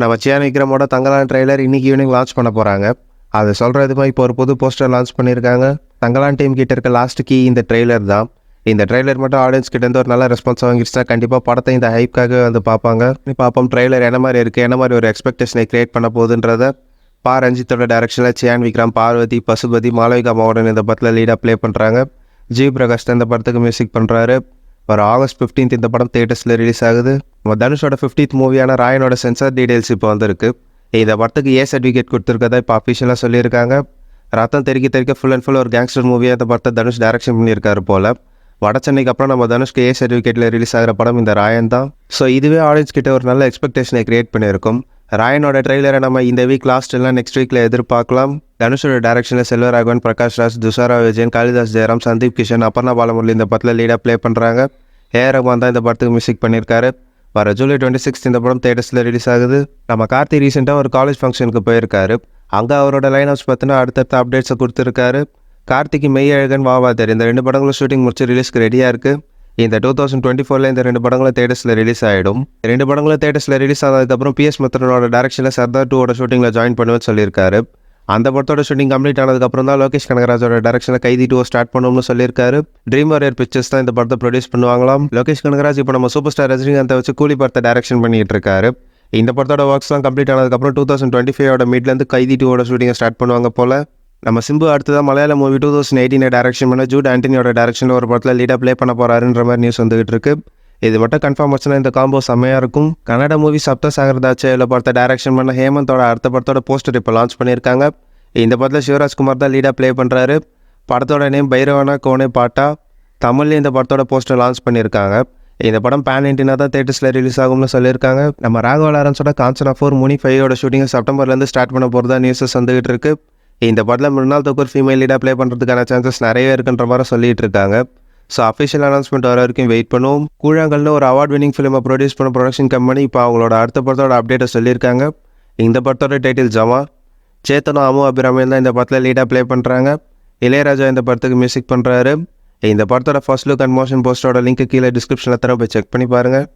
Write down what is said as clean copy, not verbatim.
நம்ம cyan விக்ரமோட Thangalaan trailer இன்னைக்கு evening launch பண்ண போகிறாங்க. அதை சொல்கிறதுமா இப்போ ஒரு புது போஸ்டர் லான்ச் பண்ணியிருக்காங்க. தங்கலான் டீம் கிட்ட இருக்க லாஸ்ட் கீ இந்த ட்ரெய்லர் தான். இந்த ட்ரெய்லர் மட்டும் ஆடியன்ஸ் கிட்டேருந்து ஒரு நல்ல ரெஸ்பான்ஸ் வாங்கிடுச்சுன்னா கண்டிப்பாக படத்தை இந்த ஹைப்காக வந்து பார்ப்பாங்க. பார்ப்போம் ட்ரெய்லர் என்ன மாதிரி இருக்குது, என்ன மாதிரி ஒரு எக்ஸ்பெக்டேஷனை கிரியேட் பண்ண போகுதுன்றத. ரஞ்சித்தோட டைரக்ஷனில் சியான் விக்ரம், பார்வதி, பசுபதி, மாளவிகா மோகன் இந்த படத்தில் லீடாக ப்ளே பண்ணுறாங்க. ஜி பிரகாஷ் இந்த படத்துக்கு மியூசிக் பண்ணுறாரு. வர August 15 இந்த படம் தியேட்டர்ஸில் ரிலீஸ் ஆகுது. நம்ம தனுஷோட 50th மூவியான ராயனோட சென்சார் டீடைல்ஸ் இப்போ வந்திருக்கு. இந்த படத்துக்கு சர்டிஃபிகேட் கொடுத்துருக்கதா இப்போ அஃபிஷியலாக சொல்லியிருக்காங்க. ரத்தம் தெறிக்க ஃபுல் அண்ட் ஃபுல் ஒரு கேங்ஸ்டர் மூவியாக இந்த படத்தை தனுஷ் டைரக்ஷன் பண்ணியிருக்காரு போல். வட சென்னைக்கு அப்புறம் நம்ம தனுஷ்க்கு சர்டிஃபிகேட்டில் ரிலீஸ் ஆகிற படம் இந்த ராயன் தான். ஸோ இதுவே ஆடியன்ஸ் கிட்ட ஒரு நல்ல எக்ஸ்பெக்டேஷனை கிரியேட் பண்ணியிருக்கும். ராயனோட ட்ரெய்லரை நம்ம இந்த வீக் லாஸ்ட் எல்லாம் நெக்ஸ்ட் வீக்கில் எதிர்பார்க்கலாம். தனுஷோட டைரக்ஷனில் செல்வராகவன், பிரகாஷ் ராஜ், துஷாரா விஜயன், காளிதாஸ் ஜெயராம், சந்தீப் கிஷன், அபர்ணா பாலமுரளி இந்த படத்தில் லீடாக ப்ளே பண்ணுறாங்க. ரகுமான் தான் இந்த படத்துக்கு மியூசிக் பண்ணியிருக்காரு. வர July 26 இந்த படம் தியேட்டர்ஸில் ரிலீஸ் ஆகுது. நம்ம கார்த்தி ரீசெண்டாக ஒரு காலேஜ் ஃபங்க்ஷனுக்கு போயிருக்காரு. அங்கே அவரோட லைனப்ஸ் பார்த்தினா அடுத்தடுத்த அப்டேட்ஸை கொடுத்துருக்காரு. கார்த்திக்கு மெய்யழகன், வாவாதர் இந்த 2 படங்களும் ஷூட்டிங் முடிச்சு ரிலீஸ்க்கு ரெடியாக இருக்குது. இந்த 2024 இந்த 2 படங்களும் தியேட்டர்ஸில் ரிலீஸ் ஆகிடும். 2 படங்களும் தியேட்டர்ஸில் ரிலீஸ் ஆனதுக்கப்புறம் PS மித்ரனோட டைரக்ஷனில் சர்தார் 2ஓட ஷூட்டிங்கில் ஜாயின் பண்ணுவேன்னு சொல்லியிருக்காரு. அந்த படத்தோட ஷூட்டிங் கம்ப்ளீட் ஆனதுக்கப்புறம் தான் லோகேஷ் கனகராஜோட டைரக்ஷனில் கைதி 2 ஸ்டார்ட் பண்ணணும்னு சொல்லியிருக்காரு. ட்ரீம் வாரியர் பிக்சர்ஸ் தான் இந்த படத்தை ப்ரொடியூஸ் பண்ணுவாங்களாம். லோகேஷ் கனகராஜ் இப்போ நம்ம சூப்பர் ஸ்டார் ரஜினிகாந்தை வச்சு கூலி படத்தை டைரக்ஷன் பண்ணிட்டு இருக்காரு. இந்த படத்தோட ஒர்க்ஸ்லாம் கம்ப்ளீட் ஆனதுக்கப்புறம் 2025 மிட்லேருந்து கைதி 2ஓட ஷூட்டிங்கை ஸ்டார்ட் பண்ணுவாங்க போல். நம்ம சிம்பு அடுத்ததான் மலையாள மூவி 2018 டைரக்ஷன் பண்ண ஜூட் ஆண்டனியோட டைரக்ஷனில் ஒரு படத்தில் லீடாக ப்ளே பண்ண போகிறாருன்ற மாதிரி நியூஸ் வந்துகிட்டு இருக்கு. இது மட்டும் கன்ஃபார்ம் ஆச்சுன்னா இந்த காம்போ செம்மையாக இருக்கும். கன்னட மூவி சப்தசாகரதாச்சே இல்லை படத்தை டைரக்ஷன் பண்ண ஹேமந்தோட அடுத்த படத்தோட போஸ்டர் இப்போ லான்ச் பண்ணியிருக்காங்க. இந்த படத்தில் சிவராஜ்குமார் தான் லீடாக ப்ளே பண்ணுறாரு. படத்தோட நேம் பைரவனா கோனே பாட்டா. தமிழ்லேயும் இந்த படத்தோட போஸ்டர் லான்ச் பண்ணியிருக்காங்க. இந்த படம் பேன் இண்டினா தான் தியேட்டர்ஸில் ரிலீஸ் ஆகும்னு சொல்லியிருக்காங்க. நம்ம ராகவா லாரன்ஸோட காஞ்சனா 4 முனி 5ஓட ஷூட்டிங்கை செப்டம்பர்லேருந்து ஸ்டார்ட் பண்ண போகிறதா நியூஸஸ் வந்துகிட்டு இருக்கு. இந்த படத்தில் மிருனால் தக்கூர் ஃபீமேல் லீடாக ப்ளே பண்ணுறதுக்கான சான்சஸ் நிறையவே இருக்குன்ற மாதிரி சொல்லிட்டு இருக்காங்க. ஸோ அஃபிஷியல் அனௌன்ஸ்மெண்ட் வர வரைக்கும் வெயிட் பண்ணுவோம். கூழாங்கல்னு ஒரு அவார்ட் வினிங் ஃபிலிமை ப்ரொடியூஸ் பண்ண ப்ரொடக்ஷன் கம்பெனி இப்போ அவங்களோட அடுத்த படத்தோட அப்டேட்டை சொல்லியிருக்காங்க. இந்த படத்தோட டைட்டில் ஜமா. சேத்தனும் அமு அபிராமியும் தான் இந்த படத்தில் லீடாக ப்ளே பண்ணுறாங்க. இளையராஜா இந்த படத்துக்கு மியூசிக் பண்ணுறாரு. இந்த படத்தோட ஃபர்ஸ்ட் லுக் அண்ட் மோஷன் போஸ்டரோட லிங்க் கீழே டிஸ்கிரிப்ஷனில் தர போய் செக் பண்ணி பாருங்கள்.